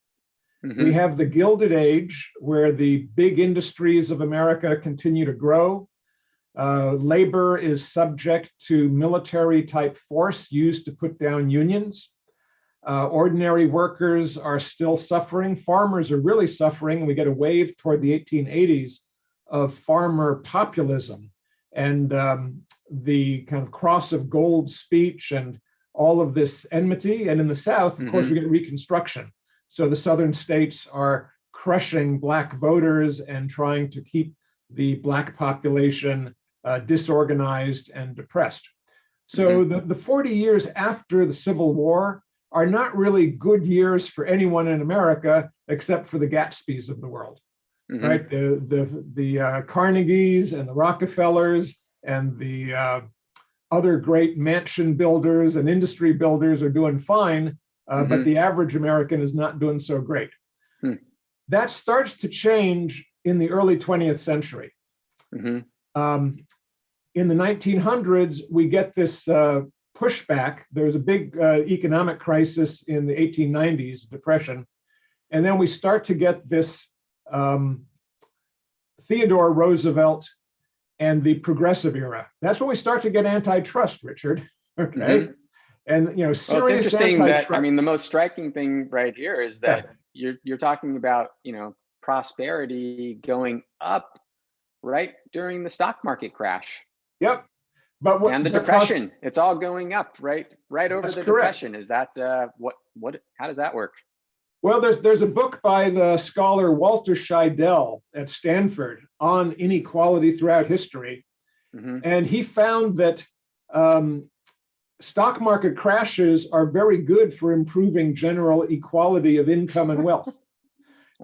We have the Gilded Age, where the big industries of America continue to grow. Labor is subject to military type force used to put down unions. Ordinary workers are still suffering. Farmers are really suffering. We get a wave toward the 1880s of farmer populism and the kind of cross of gold speech and all of this enmity. And in the South, of course, we get Reconstruction. So the Southern states are crushing Black voters and trying to keep the Black population disorganized and depressed. So the 40 years after the Civil War are not really good years for anyone in America, except for the Gatsbys of the world, right? The Carnegies and the Rockefellers and the other great mansion builders and industry builders are doing fine, but the average American is not doing so great. That starts to change in the early 20th century. In the 1900s, we get this pushback. There's a big economic crisis in the 1890s, depression. And then we start to get this Theodore Roosevelt and the progressive era. That's when we start to get antitrust, Richard. Okay. And, you know, serious well, it's interesting antitrust. that, I mean, the most striking thing right here is that you're talking about, you know, prosperity going up right during the stock market crash. Yep. But what, and the depression, it's all going up right over the depression. Is that how does that work? Well, there's a book by the scholar Walter Scheidel at Stanford on inequality throughout history. And he found that stock market crashes are very good for improving general equality of income and wealth.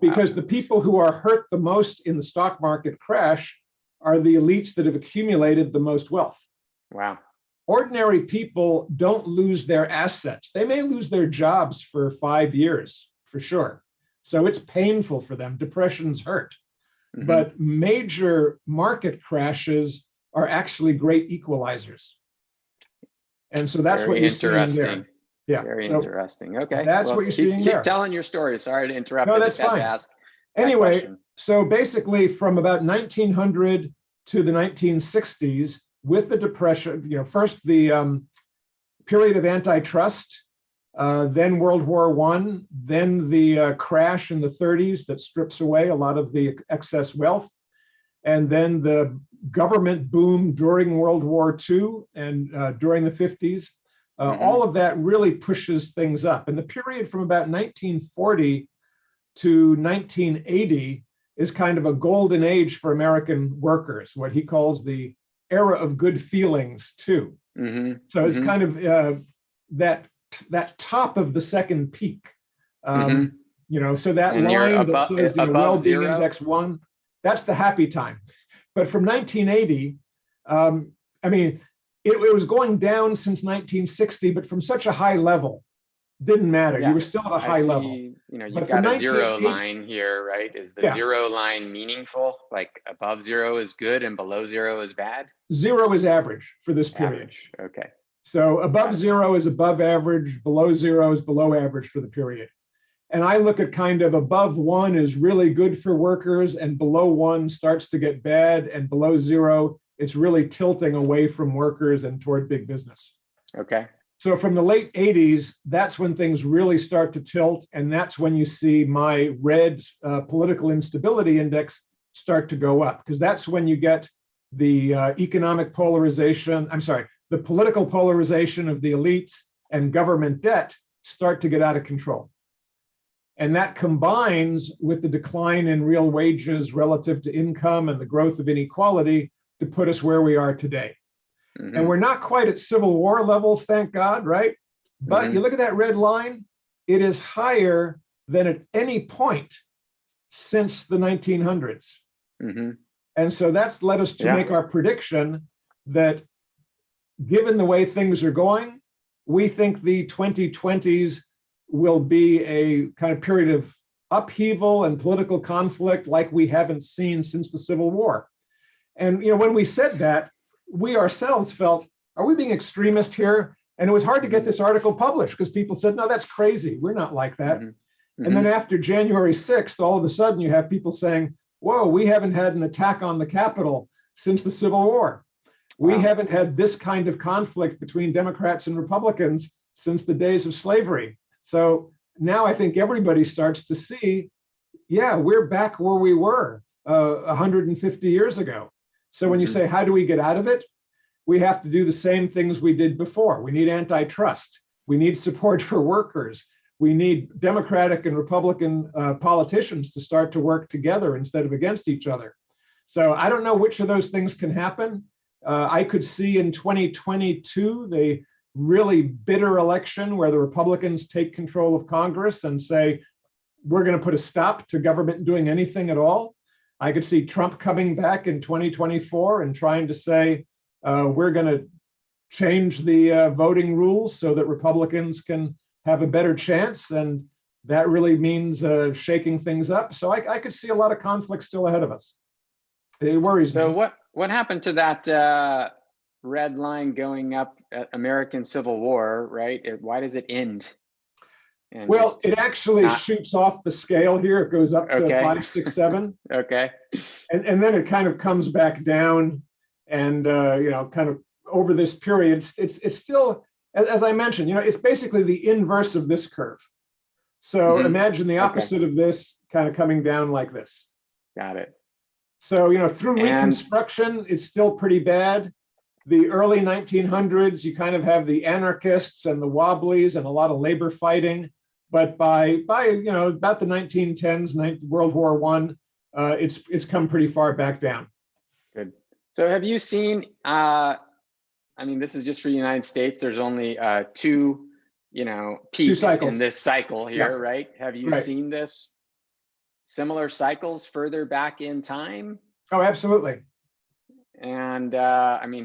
Because the people who are hurt the most in the stock market crash are the elites that have accumulated the most wealth. Wow. Ordinary people don't lose their assets. They may lose their jobs for 5 years, for sure. So it's painful for them. Depressions hurt. But major market crashes are actually great equalizers. And so that's what you're seeing there. Yeah. Very interesting. Okay. That's what you're seeing there. Keep telling your story. Sorry to interrupt. No, that's fine. Anyway, so basically from about 1900 to the 1960s, with the Depression, you know, first the period of antitrust, then World War I, then the crash in the 30s that strips away a lot of the excess wealth, and then the government boom during World War II and during the 50s. All of that really pushes things up. And the period from about 1940 to 1980 is kind of a golden age for American workers, what he calls the era of good feelings too. So it's kind of that top of the second peak. You know, so that and line that says, you know, well-being zero? index 1, that's the happy time. But from 1980, I mean, it was going down since 1960, but from such a high level, didn't matter. You were still at a high level. You know, you've got a zero line here, right? Is the zero line meaningful? Like above zero is good and below zero is bad? Zero is average for this period. Okay. So above zero is above average, below zero is below average for the period. And I look at kind of above 1 is really good for workers, and below 1 starts to get bad, and below 0, it's really tilting away from workers and toward big business. Okay. So from the late 80s, that's when things really start to tilt. And that's when you see my red political instability index start to go up, because that's when you get the economic polarization, the political polarization of the elites and government debt start to get out of control. And that combines with the decline in real wages relative to income and the growth of inequality to put us where we are today. And we're not quite at Civil War levels, thank God, right? But you look at that red line, it is higher than at any point since the 1900s. And so that's led us to make our prediction that given the way things are going, we think the 2020s will be a kind of period of upheaval and political conflict like we haven't seen since the Civil War. And you know, when we said that, we ourselves felt, are we being extremist here? And it was hard to get this article published because people said, no, that's crazy. We're not like that. And then after January 6th, all of a sudden you have people saying, whoa, we haven't had an attack on the Capitol since the Civil War. We haven't had this kind of conflict between Democrats and Republicans since the days of slavery. So now I think everybody starts to see, yeah, we're back where we were 150 years ago. So when you say, how do we get out of it? We have to do the same things we did before. We need antitrust. We need support for workers. We need Democratic and Republican politicians to start to work together instead of against each other. So I don't know which of those things can happen. I could see in 2022, the really bitter election where the Republicans take control of Congress and say, we're going to put a stop to government doing anything at all. I could see Trump coming back in 2024 and trying to say, we're going to change the voting rules so that Republicans can have a better chance. And that really means shaking things up. So I could see a lot of conflict still ahead of us. It worries me. So what happened to that red line going up at American Civil War, right? Why does it end? And well, it actually shoots off the scale here. It goes up to 5, 6, 7. Okay. And then it kind of comes back down, and kind of over this period, it's still, as I mentioned, it's basically the inverse of this curve. So imagine the opposite of this kind of coming down like this. Got it. So, through Reconstruction, it's still pretty bad. The early 1900s, you kind of have the anarchists and the wobblies and a lot of labor fighting. But by about the 1910s, World War I, it's come pretty far back down. Good. So have you seen, this is just for the United States, there's only two peaks in this cycle here, right? Have you seen this? Similar cycles further back in time? Oh, absolutely. And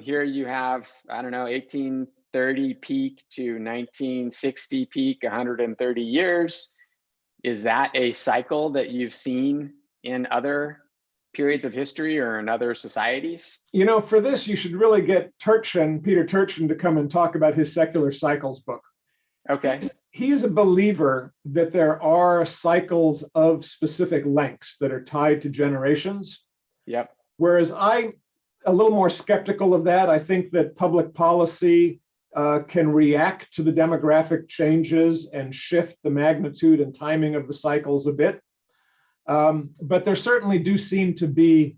here you have, 1830 peak to 1960 peak, 130 years. Is that a cycle that you've seen in other periods of history or in other societies? For this, you should really get Peter Turchin, to come and talk about his Secular Cycles book. Okay. He is a believer that there are cycles of specific lengths that are tied to generations. Yep. Whereas I'm a little more skeptical of that. I think that public policy can react to the demographic changes and shift the magnitude and timing of the cycles a bit. But there certainly do seem to be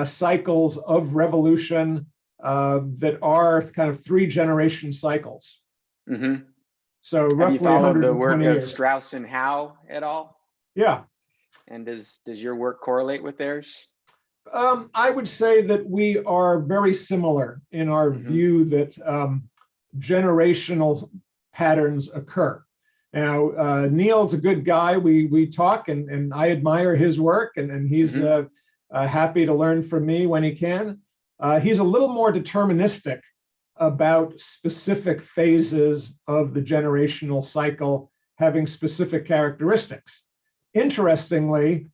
cycles of revolution that are kind of 3-generation cycles. Mm-hmm. So roughly, have you followed the work years. of Strauss and Howe at all? Yeah. And does your work correlate with theirs? I would say that we are very similar in our view that generational patterns occur. Now, Neil's a good guy. We talk, and I admire his work, and he's happy to learn from me when he can. He's a little more deterministic about specific phases of the generational cycle having specific characteristics. Interestingly,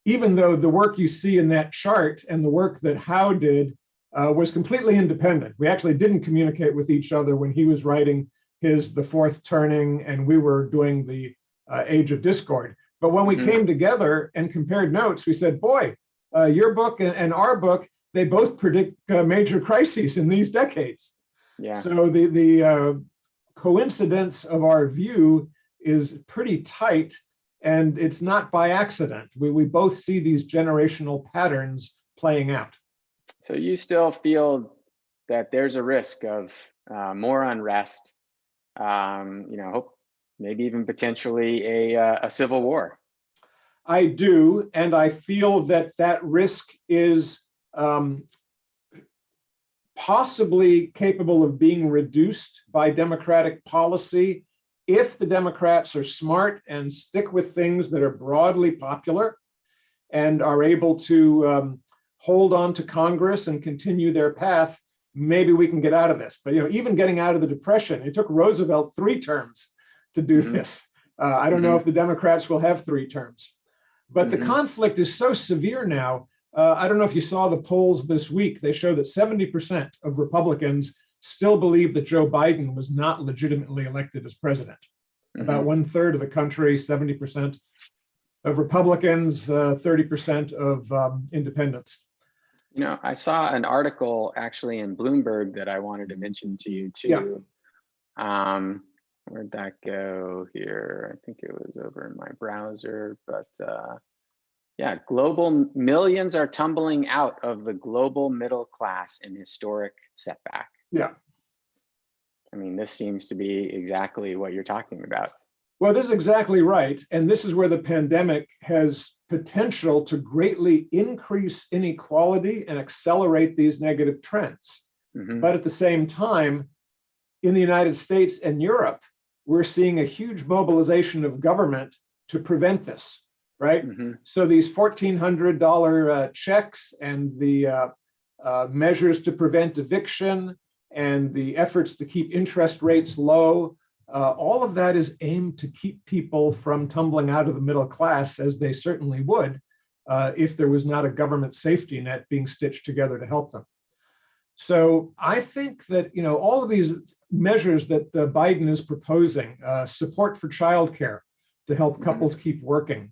even though the work you see in that chart and the work that Howe did was completely independent, we actually didn't communicate with each other when he was writing The Fourth Turning and we were doing the Age of Discord. But when we came together and compared notes, we said, boy, your book and our book, they both predict major crises in these decades. Yeah. So the coincidence of our view is pretty tight, and it's not by accident. We both see these generational patterns playing out. So you still feel that there's a risk of more unrest, maybe even potentially a civil war? I do, and I feel that risk is possibly capable of being reduced by Democratic policy if the Democrats are smart and stick with things that are broadly popular and are able to hold on to Congress and continue their path. Maybe we can get out of this. But even getting out of the Depression, it took Roosevelt 3 terms to do this. I don't know if the Democrats will have 3 terms. But the conflict is so severe now. I don't know if you saw the polls this week. They show that 70% of Republicans still believe that Joe Biden was not legitimately elected as president. About 1/3 of the country, 70% of Republicans, 30% of independents. You know, I saw an article actually in Bloomberg that I wanted to mention to you too. Yeah. Where'd that go here? I think it was over in my browser, but yeah, global millions are tumbling out of the global middle class in historic setback. Yeah. I mean, this seems to be exactly what you're talking about. Well, this is exactly right. And this is where the pandemic has potential to greatly increase inequality and accelerate these negative trends. But at the same time, in the United States and Europe, we're seeing a huge mobilization of government to prevent this, right? So these $1,400 checks and the measures to prevent eviction and the efforts to keep interest rates low, all of that is aimed to keep people from tumbling out of the middle class, as they certainly would if there was not a government safety net being stitched together to help them. So I think that, you know, all of these measures that Biden is proposing, support for childcare to help couples keep working,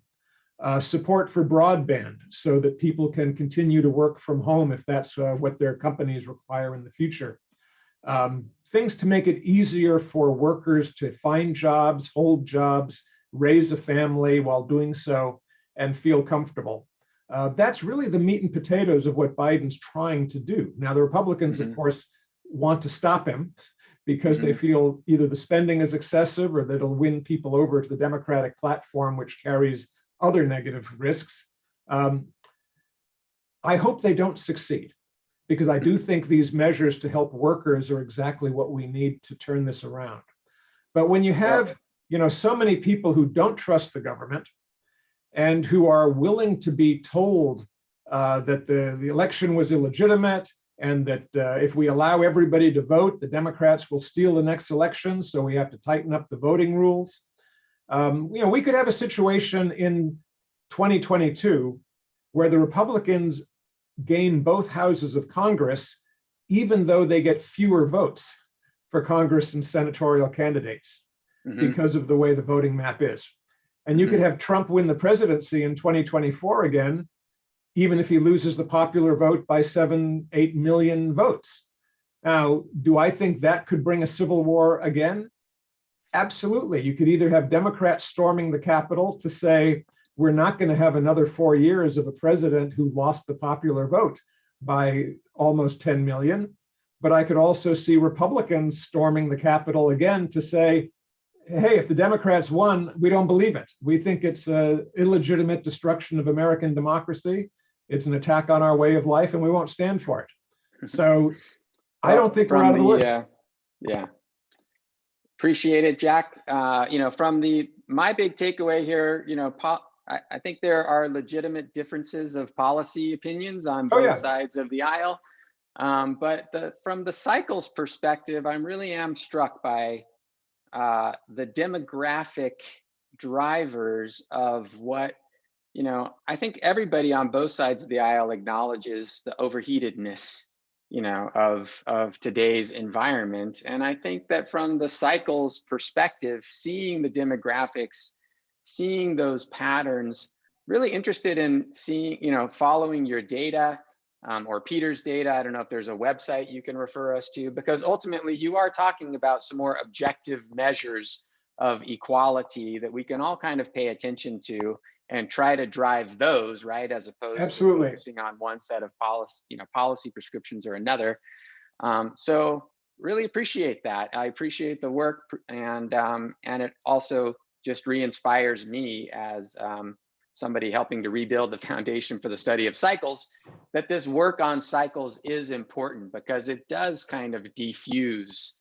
support for broadband so that people can continue to work from home if that's what their companies require in the future. Things to make it easier for workers to find jobs, hold jobs, raise a family while doing so, and feel comfortable. That's really the meat and potatoes of what Biden's trying to do. Now, the Republicans, of course, want to stop him because they feel either the spending is excessive or that it'll win people over to the Democratic platform, which carries other negative risks. I hope they don't succeed, because I do think these measures to help workers are exactly what we need to turn this around. But when you have, you know, so many people who don't trust the government and who are willing to be told that the election was illegitimate and that if we allow everybody to vote, the Democrats will steal the next election, so we have to tighten up the voting rules. You know, we could have a situation in 2022 where the Republicans gain both houses of Congress, even though they get fewer votes for Congress and senatorial candidates because of the way the voting map is. And you could have Trump win the presidency in 2024 again, even if he loses the popular vote by 7-8 million votes. Now, do I think that could bring a civil war again? Absolutely. You could either have Democrats storming the Capitol to say, we're not going to have another 4 years of a president who lost the popular vote by almost 10 million. But I could also see Republicans storming the Capitol again to say, hey, if the Democrats won, we don't believe it. We think it's an illegitimate destruction of American democracy. It's an attack on our way of life, and we won't stand for it. So I don't think we're out of the woods. Yeah. Appreciate it, Jack. You know, from my big takeaway here, you know, I think there are legitimate differences of policy opinions on both sides of the aisle. But from the cycles perspective, I really am struck by the demographic drivers of what, you know, I think everybody on both sides of the aisle acknowledges the overheatedness, you know, of today's environment. And I think that from the cycles perspective, seeing the demographics, seeing those patterns, really interested in seeing, you know, following your data or Peter's data. I don't know if there's a website you can refer us to, because ultimately you are talking about some more objective measures of equality that we can all kind of pay attention to and try to drive those, right, as opposed to focusing on one set of policy, you know, policy prescriptions or another. So really appreciate that. I appreciate the work, and it also just re-inspires me as somebody helping to rebuild the foundation for the study of cycles, that this work on cycles is important, because it does kind of diffuse,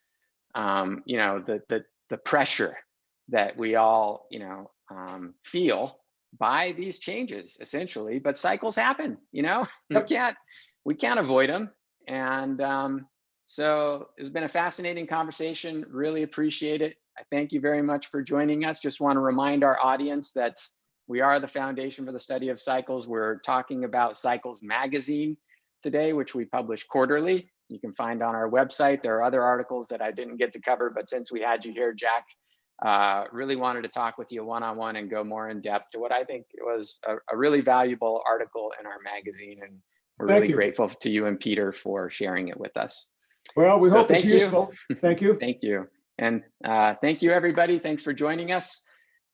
you know, the pressure that we all, you know, feel by these changes, essentially. But cycles happen, you know, we can't avoid them. And so it's been a fascinating conversation. Really appreciate it. I thank you very much for joining us. Just want to remind our audience that we are the Foundation for the Study of Cycles. We're talking about Cycles magazine today, which we publish quarterly. you can find on our website. There are other articles that I didn't get to cover, but since we had you here, Jack, really wanted to talk with you one-on-one and go more in depth to what I think was a really valuable article in our magazine. And we're really grateful to you and Peter for sharing it with us. Well, we hope it's useful. Thank you. Thank you. And thank you, everybody. Thanks for joining us.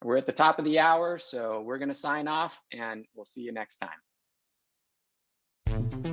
We're at the top of the hour, so we're going to sign off, and we'll see you next time.